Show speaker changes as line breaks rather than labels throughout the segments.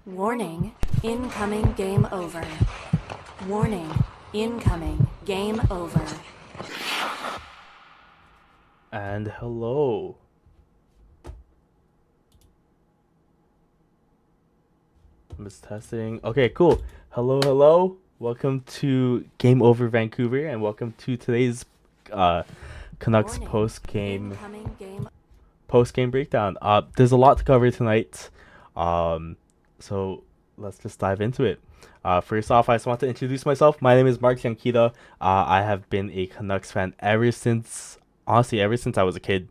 Warning, incoming game over. Warning, incoming game over.
And hello. I'm just testing. Okay, cool. Hello. Welcome to Game Over Vancouver, and welcome to today's Canucks
Warning, incoming game.
post game breakdown. There's a lot to cover tonight, so let's just dive into it. First off, I just want to introduce myself. My name is Mark Sianquita. I have been a Canucks fan ever since I was a kid,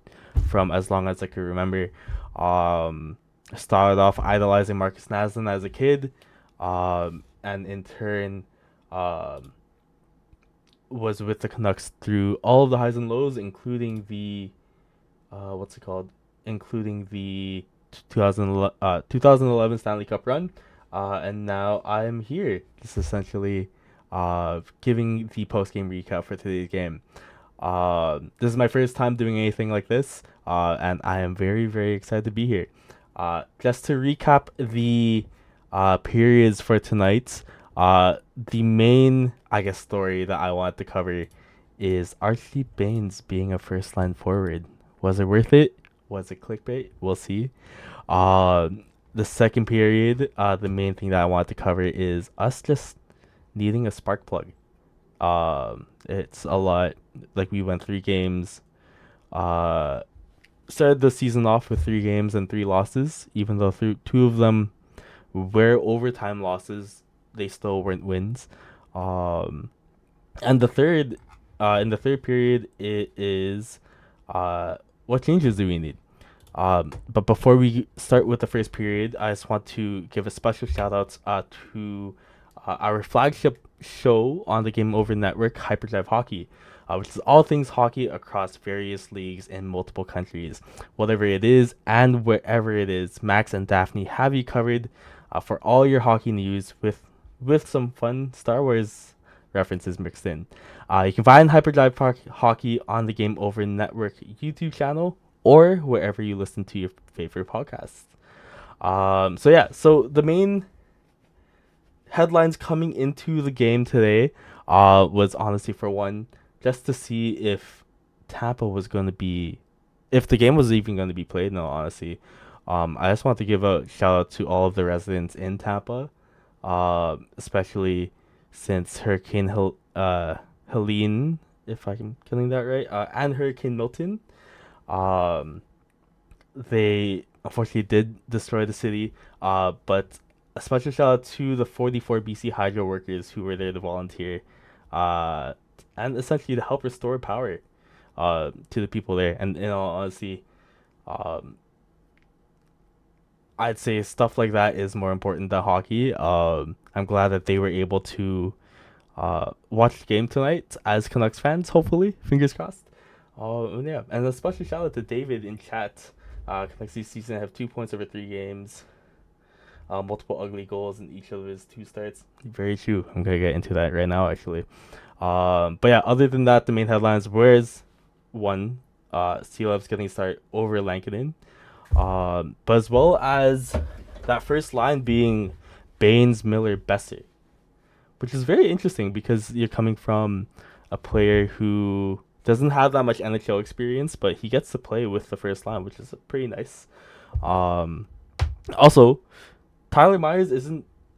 from as long as I could remember. Started off idolizing Marcus Naslund as a kid, and in turn, was with the Canucks through all of the highs and lows, including the including the 2011 Stanley Cup run, and now I am here, just essentially giving the post game recap for today's game. This is my first time doing anything like this, and I am very, very excited to be here. Just to recap the periods for tonight, the main, story that I want to cover is Archie Baines being a first line forward. Was it worth it? Was it clickbait? We'll see. The second period, the main thing that I want to cover is us just needing a spark plug. It's a lot. Like, we went 3 games. Started the season off with 3 games and 3 losses, even though 2 of them were overtime losses. They still weren't wins. And the third, in the third period, it is, what changes do we need? But before we start with the first period, I just want to give a special shout out to our flagship show on the Game Over Network, Hyperdrive Hockey, which is all things hockey across various leagues in multiple countries. Whatever it is and wherever it is, Max and Daphne have you covered for all your hockey news with some fun Star Wars references mixed in. You can find Hyperdrive Hockey on the Game Over Network YouTube channel or wherever you listen to your favorite podcasts. So the main headlines coming into the game today was honestly, for one, just to see if Tampa was going to be, if the game was even going to be played. No, honestly, I just want to give a shout out to all of the residents in Tampa, especially since Hurricane Helene, if I'm getting that right, and Hurricane Milton, they unfortunately did destroy the city. But a special shout out to the 44 BC Hydro workers who were there to volunteer, and essentially to help restore power to the people there. And in all honesty, I'd say stuff like that is more important than hockey. I'm glad that they were able to watch the game tonight as Canucks fans, hopefully. Fingers crossed. Yeah, and a special shout out to David in chat. Canucks this season have 2 points over 3 games. Multiple ugly goals in each of his 2 starts. Very true. I'm gonna get into that right now, actually. But yeah, other than that, the main headlines was one, Sealev's getting started over Lankinen, but as well as that first line being Baines, Miller, Besser, which is very interesting because you're coming from a player who doesn't have that much NHL experience, but he gets to play with the first line, which is pretty nice. Also, Tyler Myers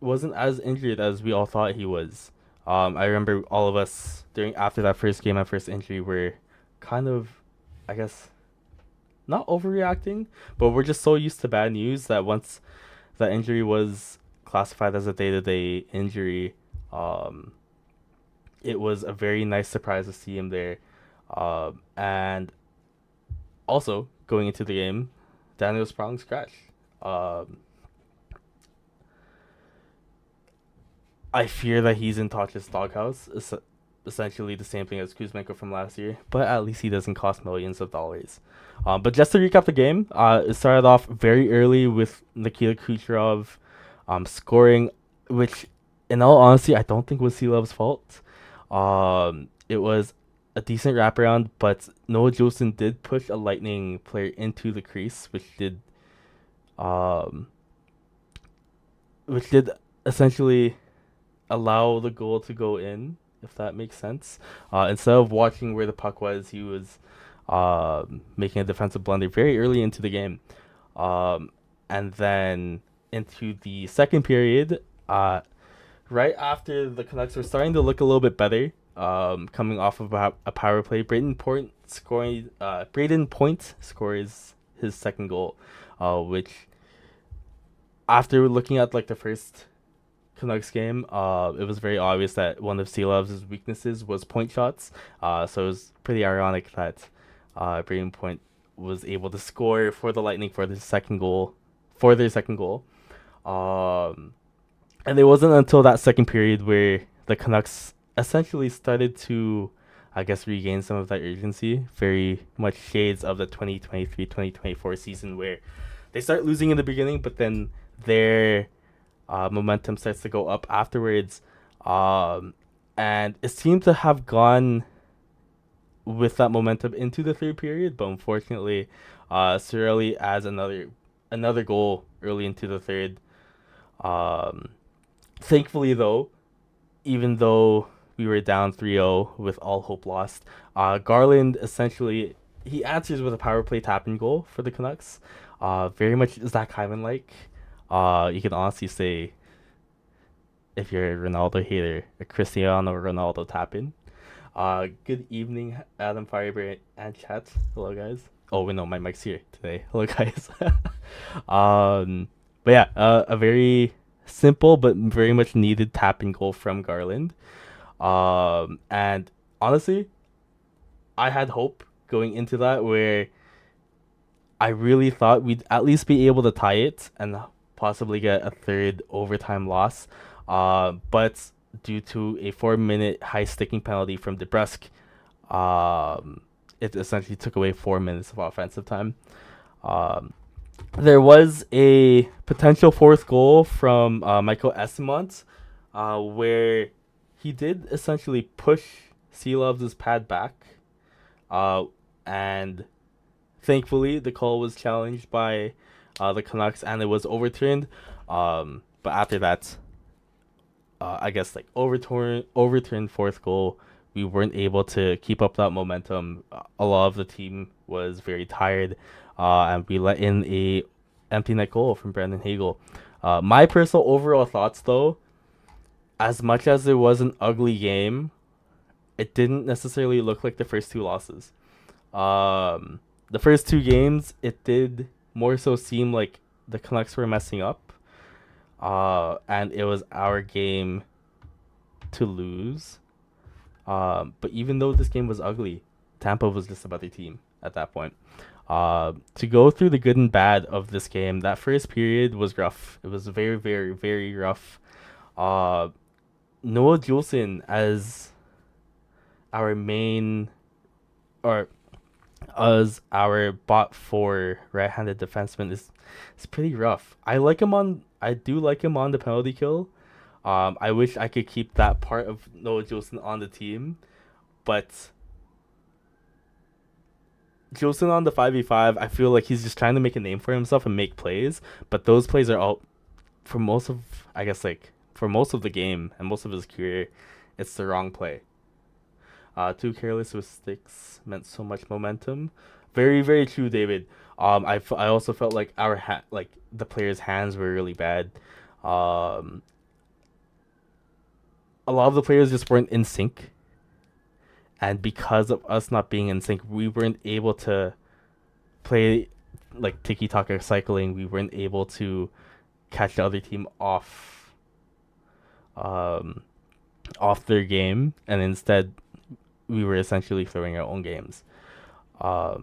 wasn't as injured as we all thought he was. I remember all of us after that first game and first injury were kind of, I guess, not overreacting, but we're just so used to bad news that once that injury was classified as a day-to-day injury, it was a very nice surprise to see him there. And also, going into the game, Daniel Sprong scratched. I fear that he's in Toch's doghouse, essentially the same thing as Kuzmenko from last year, but at least he doesn't cost millions of dollars. But just to recap the game, it started off very early with Nikita Kucherov scoring, which, in all honesty, I don't think was Sealev's fault. It was a decent wraparound, but Noah Jolson did push a Lightning player into the crease, which did which did essentially allow the goal to go in, if that makes sense. Instead of watching where the puck was, he was making a defensive blunder very early into the game. And then into the second period, right after the Canucks were starting to look a little bit better, coming off of a power play, Braden Point scores his second goal, which after looking at like the first Canucks game, it was very obvious that one of Seelov's weaknesses was point shots. So it was pretty ironic that Braden Point was able to score for the Lightning for their second goal. And it wasn't until that second period where the Canucks essentially started to, I guess, regain some of that urgency. Very much shades of the 2023-2024 season where they start losing in the beginning, but then their momentum starts to go up afterwards. And it seemed to have gone with that momentum into the third period, but unfortunately, Cirelli adds another goal early into the third. Thankfully, though, even though we were down 3-0 with all hope lost, Garland essentially he answers with a power play tap-in goal for the Canucks. Very much Zach Hyman-like. You can honestly say, if you're a Ronaldo hater, a Cristiano Ronaldo tap-in. Good evening, Adam Fireberg and chat. Hello, guys. Oh, wait, no, my mic's here today. Hello, guys. But yeah, a very simple but very much needed tap-in goal from Garland. And honestly, I had hope going into that where I really thought we'd at least be able to tie it and possibly get a third overtime loss. But due to a 4-minute high sticking penalty from DeBrusque, it essentially took away 4 minutes of offensive time. There was a potential fourth goal from Michael Esimont, where he did essentially push Seelov's pad back, and thankfully the call was challenged by the Canucks and it was overturned. But after that, I guess like overturned fourth goal, we weren't able to keep up that momentum. A lot of the team was very tired, and we let in a empty net goal from Brandon Hagel. My personal overall thoughts, though, as much as it was an ugly game, it didn't necessarily look like the first two losses. The first two games, it did more so seem like the Canucks were messing up, and it was our game to lose. But even though this game was ugly, Tampa was just a better team at that point. To go through the good and bad of this game, that first period was rough. It was very, very, very rough. Noah Juleson as our main, or as our bot for right-handed defenseman is pretty rough. I do like him on the penalty kill. I wish I could keep that part of Noah Juleson on the team, but Juleson on the 5v5, I feel like he's just trying to make a name for himself and make plays, but those plays are all, for most of the game and most of his career, it's the wrong play. Too careless with sticks meant so much momentum. Very, very true, David. I also felt like the players' hands were really bad. A lot of the players just weren't in sync. And because of us not being in sync, we weren't able to play like tiki-taka cycling. We weren't able to catch the other team off their game. And instead, we were essentially throwing our own games. I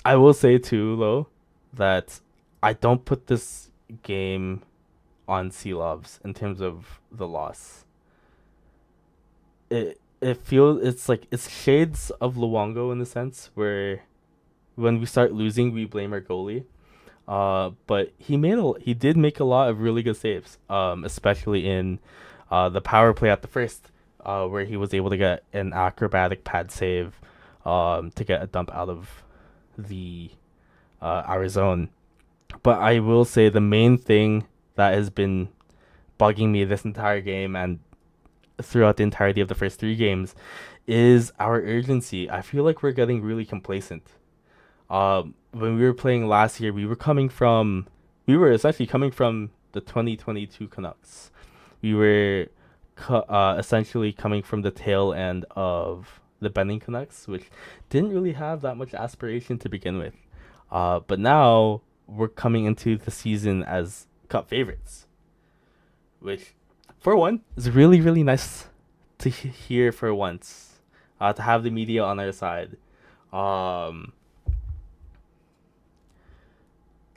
will say, too, though, that I don't put this game on Seelovs in terms of the loss. It feels it's shades of Luongo in the sense where when we start losing, we blame our goalie. But he did make a lot of really good saves, especially in the power play at the first, where he was able to get an acrobatic pad save to get a dump out of the our zone. But I will say the main thing that has been bugging me this entire game and throughout the entirety of the first 3 games is our urgency. I feel like we're getting really complacent. When we were playing last year, we were essentially coming from the 2022 Canucks. We were essentially coming from the tail end of the Benning Canucks, which didn't really have that much aspiration to begin with. But now we're coming into the season as cup favorites, which, for one, is really, really nice to hear for once. To have the media on our side. The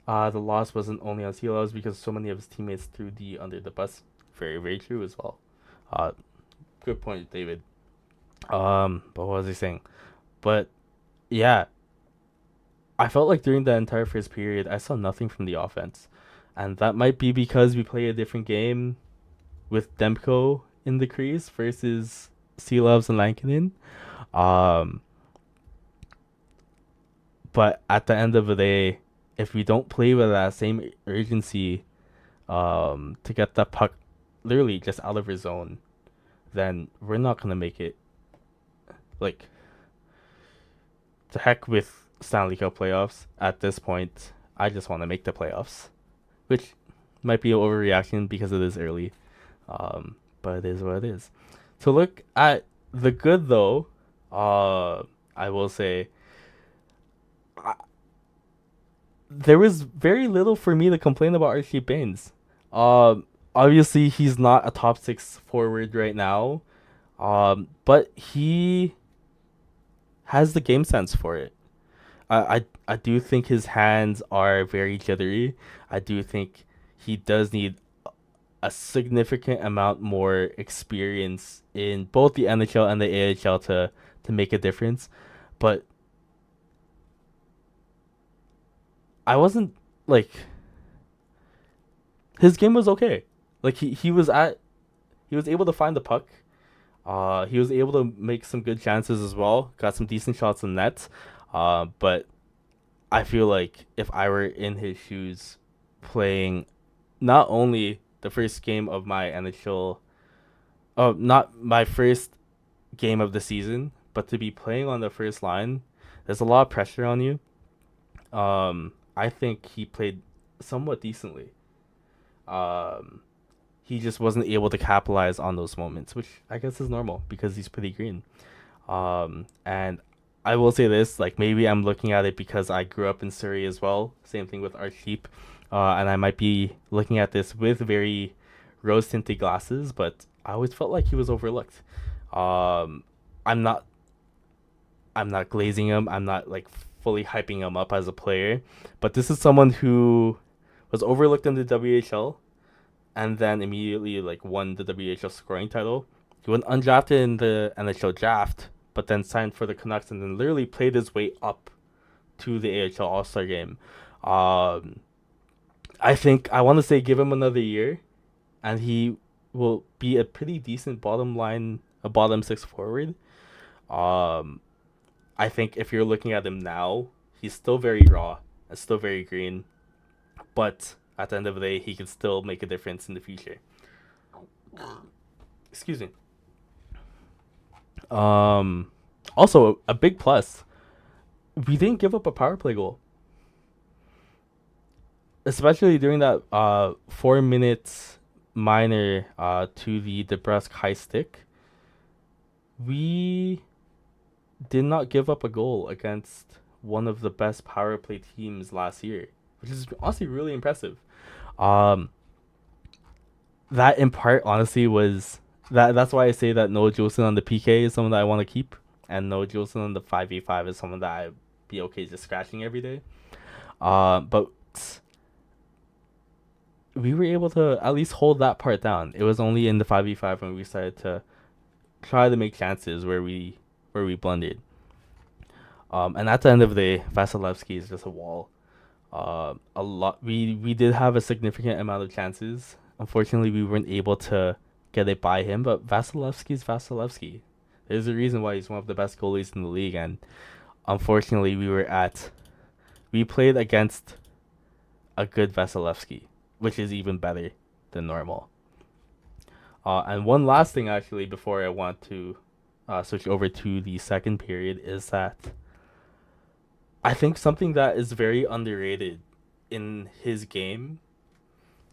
loss wasn't only on CLOs because so many of his teammates threw D under the bus. Very, very true as well. Good point, David. But what was I saying? But yeah, I felt like during the entire first period, I saw nothing from the offense, and that might be because we play a different game with Demko in the crease versus Sealoves and Lankinen. But at the end of the day, if we don't play with that same urgency to get that puck literally just out of our zone, then we're not going to make it. Like, to heck with Stanley Cup playoffs at this point. I just want to make the playoffs, which might be an overreaction because it is early. But it is what it is. To look at the good, though, I will say there was very little for me to complain about Archie Bains. Obviously, he's not a top 6 forward right now, but he has the game sense for it. I do think his hands are very jittery. I do think he does need a significant amount more experience in both the NHL and the AHL to make a difference. But I wasn't like, his game was okay. Like he was able to find the puck. He was able to make some good chances as well. Got some decent shots in net. But I feel like if I were in his shoes playing not only the first game of my NHL, not my first game of the season, but to be playing on the first line, there's a lot of pressure on you. I think he played somewhat decently. He just wasn't able to capitalize on those moments, which I guess is normal because he's pretty green. And I will say this, like, maybe I'm looking at it because I grew up in Surrey as well. Same thing with Archie. And I might be looking at this with very rose-tinted glasses, but I always felt like he was overlooked. I'm not glazing him. I'm not like fully hyping him up as a player, but this is someone who was overlooked in the WHL and then immediately like won the WHL scoring title. He went undrafted in the NHL draft, but then signed for the Canucks and then literally played his way up to the AHL All-Star game. I think I want to say give him another year and he will be a pretty decent bottom 6 forward. I think if you're looking at him now, he's still very raw and still very green, but at the end of the day, he can still make a difference in the future. Excuse me. Also, a big plus, we didn't give up a power play goal. Especially during that 4 minutes minor to the DeBrusque high stick. We did not give up a goal against one of the best power play teams last year, which is honestly really impressive. That in part honestly was that's why I say that Noah Jolson on the PK is someone that I want to keep, and Noah Jolson on the 5v5 is someone that I'd be okay just scratching every day. But we were able to at least hold that part down. It was only in the 5v5 when we started to try to make chances where we blundered. And at the end of the day, Vasilevsky is just a wall. We did have a significant amount of chances. Unfortunately, we weren't able to get it by him, but Vasilevsky's Vasilevsky. There's a reason why he's one of the best goalies in the league, and unfortunately, we played against a good Vasilevsky, which is even better. than normal. And one last thing, actually, before I want to switch over to the second period, is that I think something that is very underrated in his game,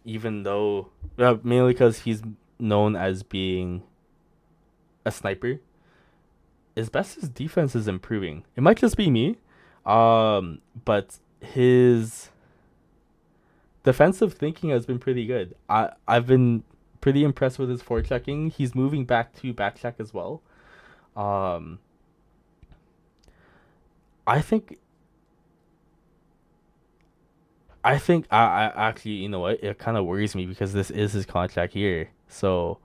even though mainly because he's known as being a sniper, is Best's defense is improving. It might just be me, but his defensive thinking has been pretty good. I've been pretty impressed with his forechecking. He's moving back to backcheck as well. I think I actually, you know what? It kind of worries me because this is his contract year. So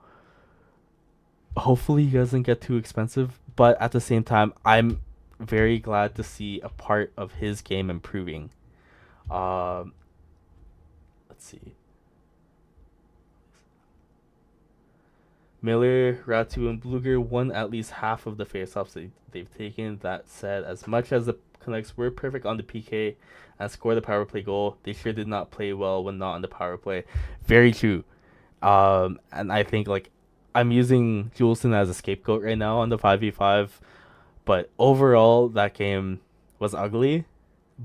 hopefully he doesn't get too expensive. But at the same time, I'm very glad to see a part of his game improving. Let's see. Miller, Ratu, and Bluger won at least half of the faceoffs they've taken. That said, as much as the Canucks were perfect on the PK and scored the power play goal, they sure did not play well when not on the power play. Very true. And I think like I'm using Juleson as a scapegoat right now on the 5v5, but overall that game was ugly.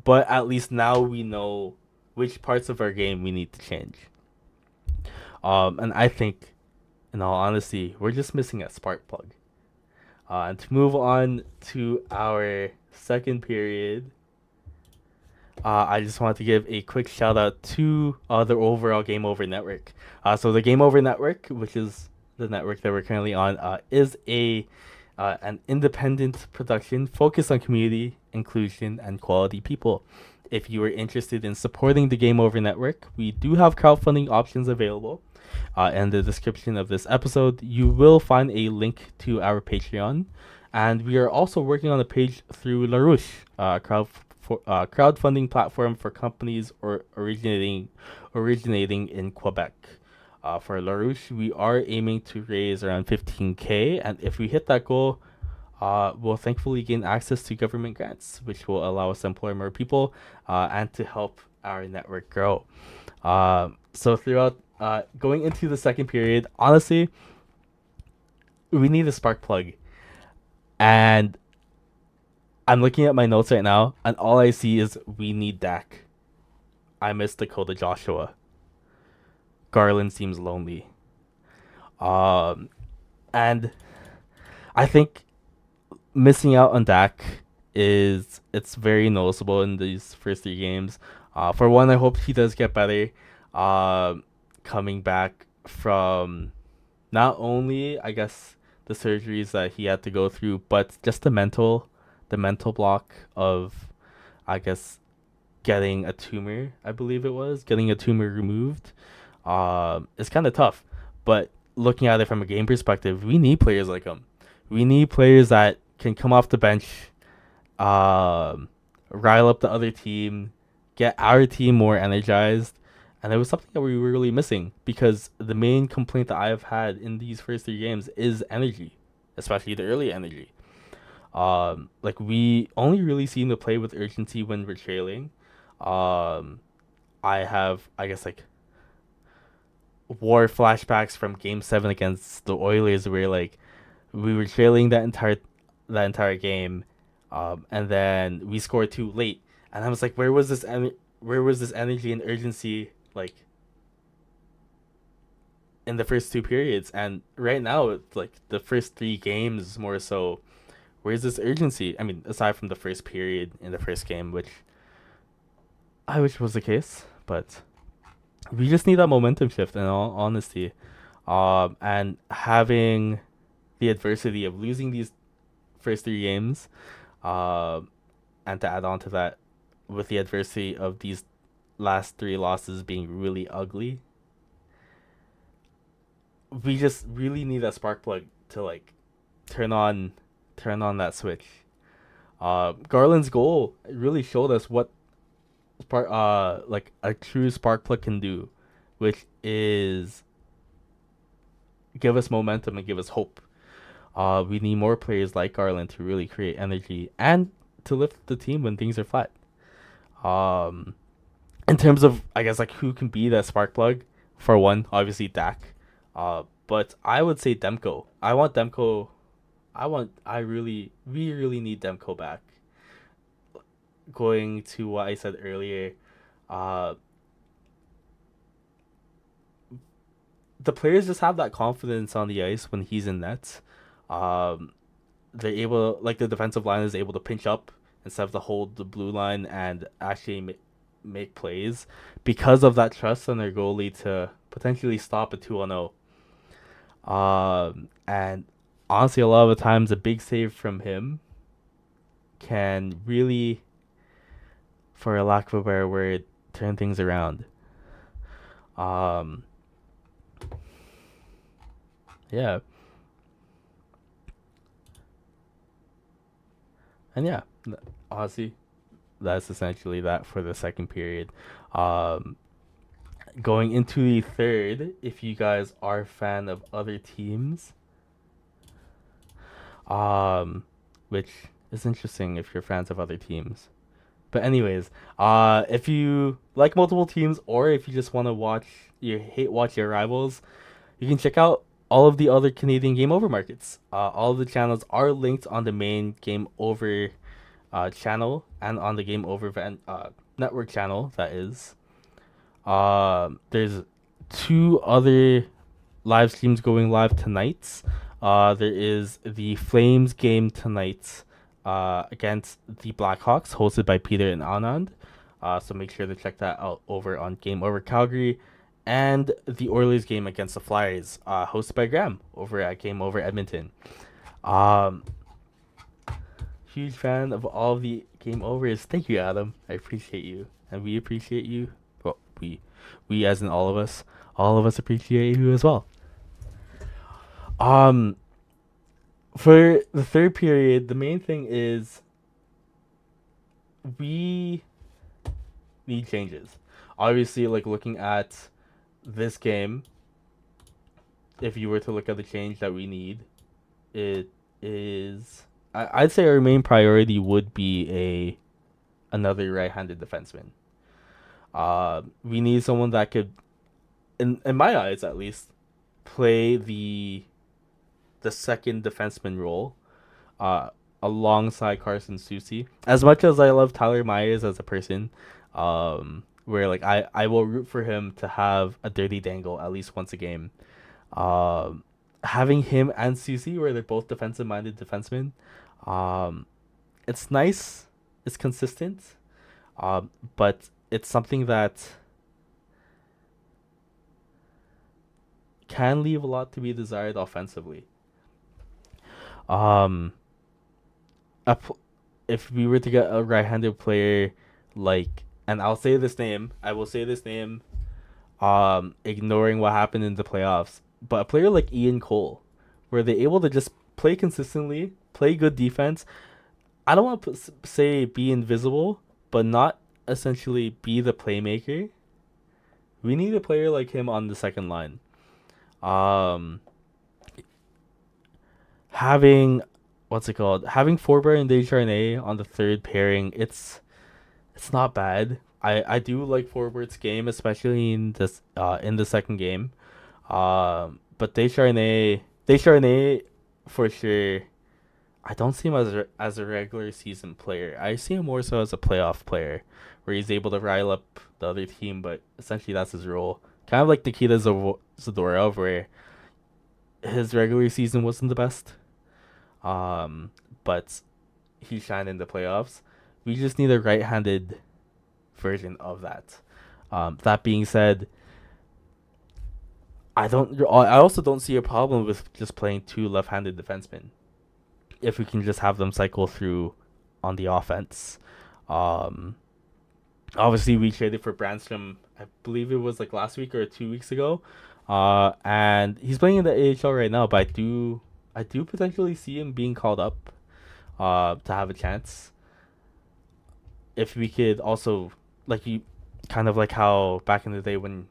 But at least now we know which parts of our game we need to change. And I think, in all honesty, we're just missing a spark plug. And to move on to our second period, I just want to give a quick shout out to the overall Game Over network. So the Game Over network, which is the network that we're currently on, is an independent production focused on community, inclusion, and quality people. If you are interested in supporting the Game Over network, we do have crowdfunding options available. In the description of this episode, you will find a link to our Patreon, and we are also working on a page through LaRouche, crowdfunding platform for companies originating in Quebec. For LaRouche, we are aiming to raise around 15K, and if we hit that goal, we'll thankfully gain access to government grants, which will allow us to employ more people and to help our network grow. So throughout going into the second period, honestly, we need a spark plug. And I'm looking at my notes right now, and all I see is we need Dak. I miss Dakota Joshua. Garland seems lonely. And I think missing out on Dak it's very noticeable in these first three games. For one, I hope he does get better. Coming back from not only I guess the surgeries that he had to go through, but just the mental block of I guess getting a tumor. I believe it was getting a tumor removed. It's kind of tough, but looking at it from a game perspective, we need players like him. We need players that can come off the bench, rile up the other team, get our team more energized. And it was something that we were really missing because the main complaint that I've had in these first three games is energy, especially the early energy. Like we only really seem to play with urgency when we're trailing. I have, I guess, like war flashbacks from Game 7 against the Oilers where like we were trailing that entire game, and then we scored too late, and I was like, where was this energy and urgency like in the first two periods? And right now it's like the first three games more so, where's this urgency? I mean, aside from the first period in the first game, which I wish was the case, but we just need that momentum shift in all honesty. And having the adversity of losing these first three games, and to add on to that, with the adversity of these last three losses being really ugly, we just really need that spark plug to like turn on that switch. Garland's goal really showed us what like a true spark plug can do, which is give us momentum and give us hope. We need more players like Garland to really create energy and to lift the team when things are flat. In terms of, I guess, like who can be that spark plug, for one, obviously Dak. But I would say Demko. I want Demko. We really need Demko back. Going to what I said earlier, uh, the players just have that confidence on the ice when he's in net. Um, they're able, like the defensive line is able to pinch up instead of to hold the blue line and actually make plays because of that trust on their goalie to potentially stop a 2-0. And honestly, a lot of the times a big save from him can really, for a lack of a better word, turn things around. Um, yeah. And yeah, honestly, that's essentially that for the second period. Um, Going into the third, if you guys are a fan of other teams, which is interesting if you're fans of other teams. But anyways, if you like multiple teams or if you just want to watch your rivals, you can check out all of the other Canadian Game Over markets. All of the channels are linked on the main Game Over channel and on the Game Over network channel, that is. There's two other live streams going live tonight. There is the Flames game tonight against the Blackhawks, hosted by Peter and Anand. So make sure to check that out over on Game Over Calgary. And the Oilers game against the Flyers, hosted by Graham over at Game Over Edmonton. Huge fan of all of the Game Overs. Thank you, Adam. I appreciate you. And we appreciate you. Well, we as in all of us appreciate you as well. For the third period, the main thing is we need changes. Obviously, like looking at this game, if you were to look at the change that we need, it is I'd say our main priority would be another right-handed defenseman. We need someone that could, in my eyes at least, play the second defenseman role, alongside Carson Soucy. As much as I love Tyler Myers as a person, where like I will root for him to have a dirty dangle at least once a game. Having him and Soucy, where they're both defensive-minded defensemen, it's nice, it's consistent, but it's something that can leave a lot to be desired offensively. If we were to get a right-handed player like, and I will say this name, ignoring what happened in the playoffs, but a player like Ian Cole, where they're able to just play consistently, play good defense. I don't want to say be invisible, but not essentially be the playmaker. We need a player like him on the second line. Having Forber and Desjardins on the third pairing, it's not bad. I do like Forbert's game, especially in the second game. But Desjardins for sure, I don't see him as a regular season player. I see him more so as a playoff player, where he's able to rile up the other team, but essentially that's his role. Kind of like Nikita Zadorov, where his regular season wasn't the best, but he shined in the playoffs. We just need a right-handed version of that. That being said, I also don't see a problem with just playing two left-handed defensemen, if we can just have them cycle through on the offense. Obviously we traded for Brandstrom, I believe it was like last week or 2 weeks ago. And he's playing in the AHL right now, but I do potentially see him being called up to have a chance. If we could also, like, you kind of like how back in the day when,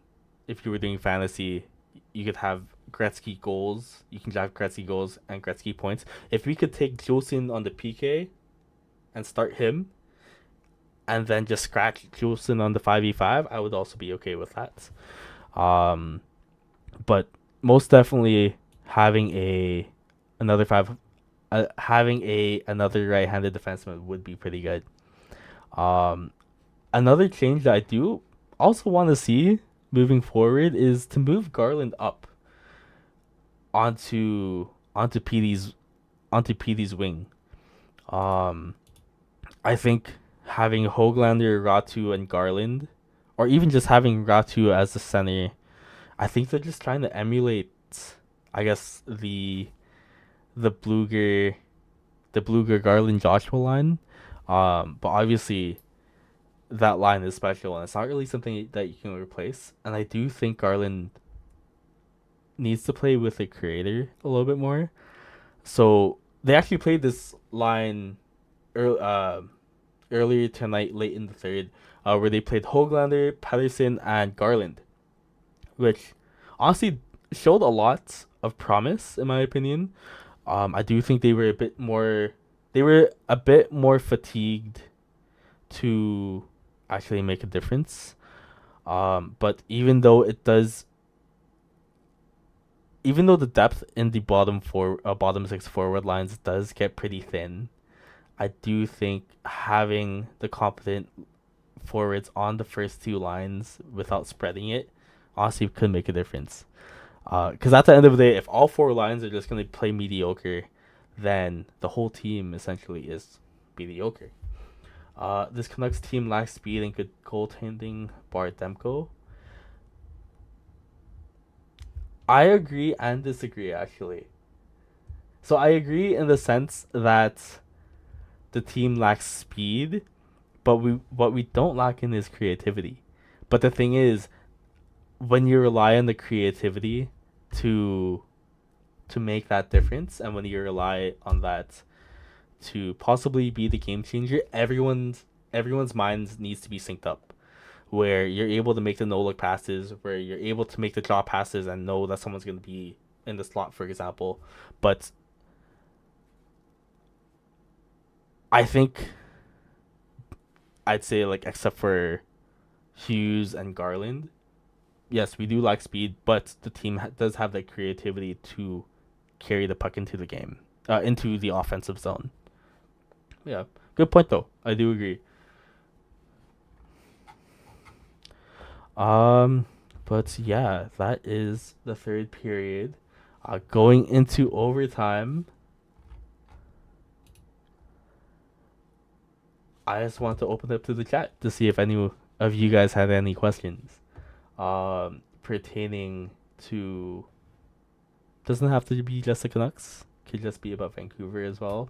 if you were doing fantasy, you could have Gretzky goals. You can have Gretzky goals and Gretzky points. If we could take Juleson on the PK and start him, and then just scratch Juleson on the 5v5, I would also be okay with that. Um, but most definitely having a another five, having a another right-handed defenseman would be pretty good. Um, Another change that I do also want to see moving forward is to move Garland up onto onto PD's onto PD's wing. Um, I think having Hoglander, Ratu, and Garland, or even just having Ratu as the center, I think they're just trying to emulate, I guess the Bluger, the Bluger Garland Joshua line. But obviously that line is special and it's not really something that you can replace. And I do think Garland needs to play with a creator a little bit more. So they actually played this line earlier tonight, late in the third, where they played Hoglander, Patterson, and Garland, which honestly showed a lot of promise in my opinion. I do think they were a bit more fatigued to actually make a difference. But even though the depth in the bottom six forward lines does get pretty thin, I do think having the competent forwards on the first two lines without spreading it honestly could make a difference. Because at the end of the day, if all four lines are just going to play mediocre, then the whole team essentially is mediocre. This Canucks team lacks speed and good goaltending, bar Demko. I agree and disagree, actually. So I agree in the sense that the team lacks speed, but what we don't lack in is creativity. But the thing is, when you rely on the creativity to make that difference, and when you rely on that to possibly be the game changer, everyone's minds needs to be synced up. Where you're able to make the no look passes, where you're able to make the drop passes and know that someone's going to be in the slot, for example. But I think I'd say, like, except for Hughes and Garland, yes, we do lack speed, but the team does have that creativity to carry the puck into the game, into the offensive zone. Yeah, good point though. I do agree. Um, but yeah, that is the third period. Going into overtime, I just want to open up to the chat to see if any of you guys had any questions, pertaining to. Doesn't have to be just the Canucks. Could just be about Vancouver as well.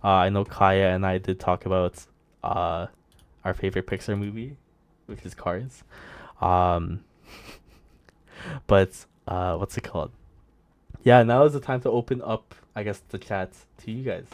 I know Kaja and I did talk about our favorite Pixar movie, which is Cars. Um, but what's it called? Yeah, now is the time to open up, I guess, the chat to you guys.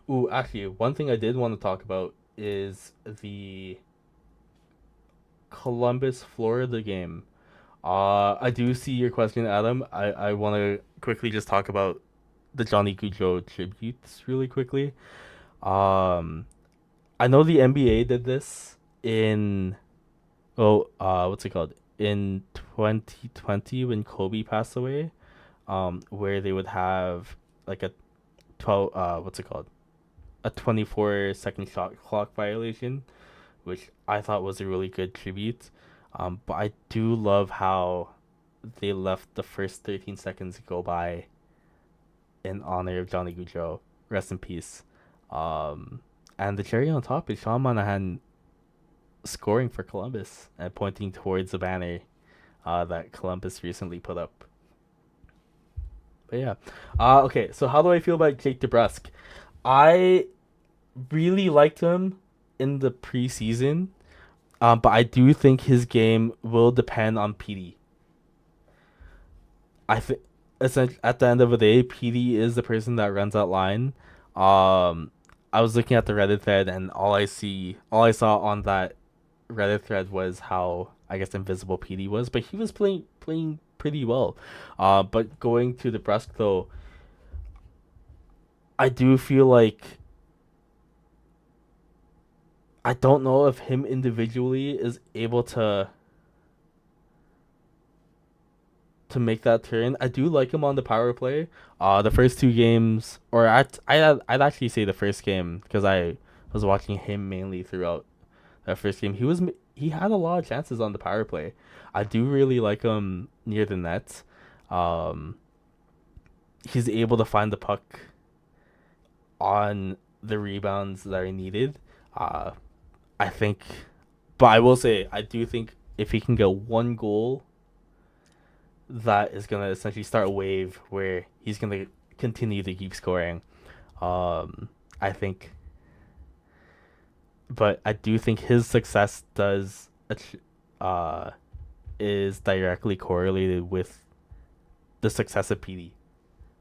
Ooh, actually, one thing I did want to talk about is the Columbus, Florida game. I do see your question, Adam. I want to quickly just talk about the Johnny Gaudreau tributes really quickly. Um, I know the NBA did this in what's it called? In 2020 when Kobe passed away, where they would have like a 12 what's it called? A 24-second shot clock violation, which I thought was a really good tribute. But I do love how they left the first 13 seconds go by in honor of Johnny Gaudreau. Rest in peace. And the cherry on top is Sean Monahan scoring for Columbus and pointing towards the banner that Columbus recently put up. But yeah. Okay, so how do I feel about Jake DeBrusk? I really liked him in the preseason, but I do think his game will depend on PD. I think at the end of the day, PD is the person that runs that line. I was looking at the Reddit thread, and all I saw on that Reddit thread was how I guess invisible PD was, but he was playing pretty well. But going to the Brusque though, I do feel like I don't know if him individually is able to make that turn. I do like him on the power play. The first two games, or I'd actually say the first game because I was watching him mainly throughout that first game. He had a lot of chances on the power play. I do really like him near the net. Um, he's able to find the puck on the rebounds that are needed. Uh, I think, but I will say I do think if he can get one goal, that is gonna essentially start a wave where he's gonna continue to keep scoring. I think, but I do think his success uh, is directly correlated with the success of PD.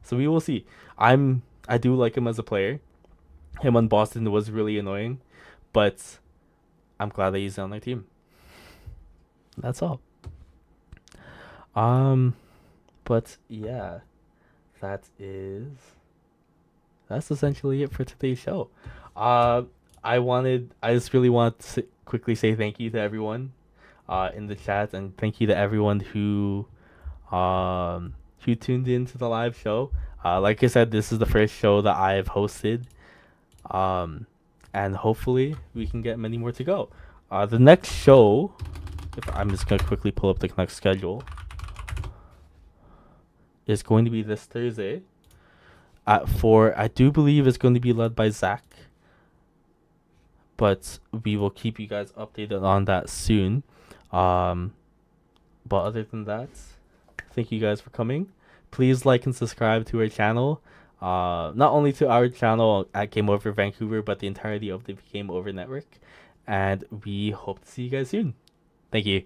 So we will see. I do like him as a player. Him on Boston was really annoying, but I'm glad that he's on their team. That's all. Um, but yeah, that is that's essentially it for today's show. Uh, I just really want to quickly say thank you to everyone, in the chat, and thank you to everyone who tuned in to the live show. Like I said, this is the first show that I've hosted. And hopefully we can get many more to go. The next show, if I'm just gonna quickly pull up the Canucks schedule, is going to be this Thursday at 4. I do believe it's going to be led by Zach, but we will keep you guys updated on that soon. But other than that, thank you guys for coming. Please like and subscribe to our channel. Not only to our channel at Game Over Vancouver, but the entirety of the Game Over network. And we hope to see you guys soon. Thank you.